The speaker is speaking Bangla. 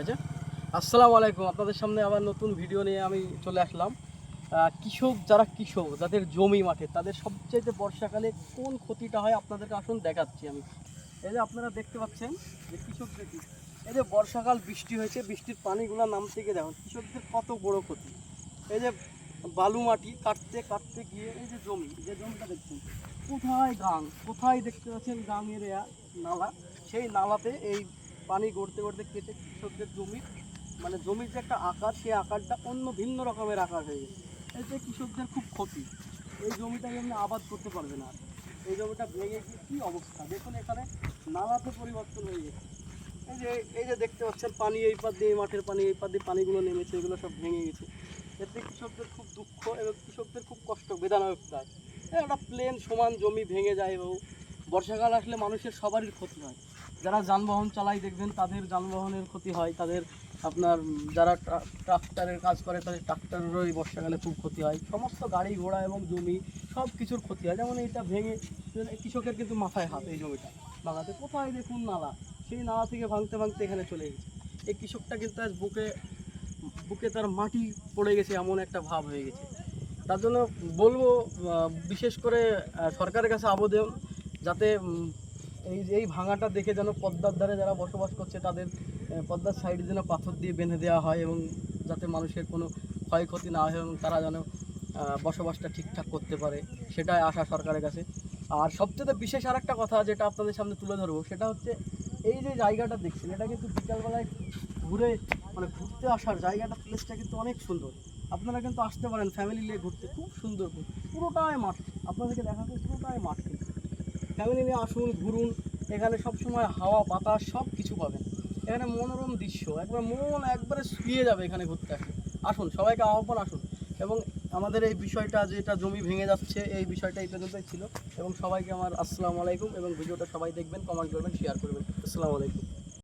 আচ্ছা, আসসালামু আলাইকুম। আপনাদের সামনে আবার নতুন ভিডিও নিয়ে আমি চলে আসলাম। কৃষক যাদের জমি মাঠে তাদের সবচাইতে বর্ষাকালে কোন ক্ষতিটা হয় আপনাদেরকে আসুন দেখাচ্ছি আমি। এই যে আপনারা দেখতে পাচ্ছেন যে কৃষকদের এই যে বর্ষাকাল বৃষ্টি হয়েছে, বৃষ্টির পানিগুলো নামতে গিয়ে দেখুন কৃষকদের কত বড় ক্ষতি। এই যে বালু মাটি কাটতে কাটতে গিয়ে এই যে জমিটা দেখছেন, কোথায় দেখতে পাচ্ছেন গাঙের নালা, সেই নালাতে এই পানি গড়তে গড়তে কেটে কৃষকদের জমির যে একটা আকার, সেই আকারটা অন্য ভিন্ন রকমের আকার হয়ে গেছে। এতে কৃষকদের খুব ক্ষতি। এই জমিটাকে আপনি আবাদ করতে পারবে না। এই জমিটা ভেঙে গিয়ে কী অবস্থা দেখুন, এখানে নালাতে পরিবর্তন হয়ে গেছে। এই যে দেখতে পাচ্ছেন পানি এই পার দিয়ে, মাঠের পানি এই পার দিয়ে পানিগুলো নেমেছে, এগুলো সব ভেঙে গেছে। এতে কৃষকদের খুব দুঃখ এবং কৃষকদের খুব কষ্ট, বেদনাদায়ক কাজ। একটা প্লেন সমান জমি ভেঙে যায় এবং বর্ষাকাল আসলে মানুষের সবারই ক্ষতি হয়। যারা যানবাহন চালায় দেখবেন তাদের যানবাহনের ক্ষতি হয়, তাদের আপনার যারা ট্রাক্টরের কাজ করে তাদের ট্রাক্টরেরও এই বর্ষাকালে খুব ক্ষতি হয়। সমস্ত গাড়ি ঘোড়া এবং জমি সব কিছুর ক্ষতি হয়। যেমন এইটা ভেঙে কৃষকের কিন্তু মাথায় হাত, এই জমিটা ভাঙাতে কোথায় দেখুন নালা, সেই নালা থেকে ভাঙতে ভাঙতে এখানে চলে গেছে। এই কৃষকটা কিন্তু আজ বুকে বুকে তার মাটি পড়ে গেছে, এমন একটা ভাব হয়ে গেছে। তার জন্য বলবো, বিশেষ করে সরকারের কাছে আবেদন, যাতে এই ভাঙাটা দেখে যেন পদ্মার ধারে যারা বসবাস করছে তাদের পদ্মার সাইডে যেন পাথর দিয়ে বেঁধে দেওয়া হয় এবং যাতে মানুষের কোনো ক্ষয়ক্ষতি না হয় এবং তারা যেন বসবাসটা ঠিকঠাক করতে পারে, সেটাই আশা সরকারের কাছে। আর সবচেয়ে বিশেষ আর একটা কথা যেটা আপনাদের সামনে তুলে ধরবো, সেটা হচ্ছে এই যে জায়গাটা দেখছেন, এটা কিন্তু বিকালবেলায় ঘুরতে আসার জায়গাটা, প্লেসটা কিন্তু অনেক সুন্দর। আপনারা কিন্তু আসতে পারেন ফ্যামিলি নিয়ে ঘুরতে, খুব সুন্দর। পুরোটাই মাঠ, আপনাদেরকে দেখাবো পুরোটাই মাঠ। ফ্যামিলি নিয়ে আসুন, ঘুরুন। এখানে সবসময় হাওয়া বাতাস সব কিছু পাবেন। এখানে মনোরম দৃশ্য, মন একবারে শুয়ে যাবে এখানে ঘুরতে আসুন। আসুন, সবাইকে আহ্বান, আসুন। এবং আমাদের এই বিষয়টা, যেটা জমি ভেঙে যাচ্ছে, এই বিষয়টা এই পর্যন্তই ছিল। এবং সবাইকে আমার আসসালামু আলাইকুম, এবং ভিডিওটা সবাই দেখবেন, কমেন্ট করবেন, শেয়ার করবেন। আসসালামু আলাইকুম।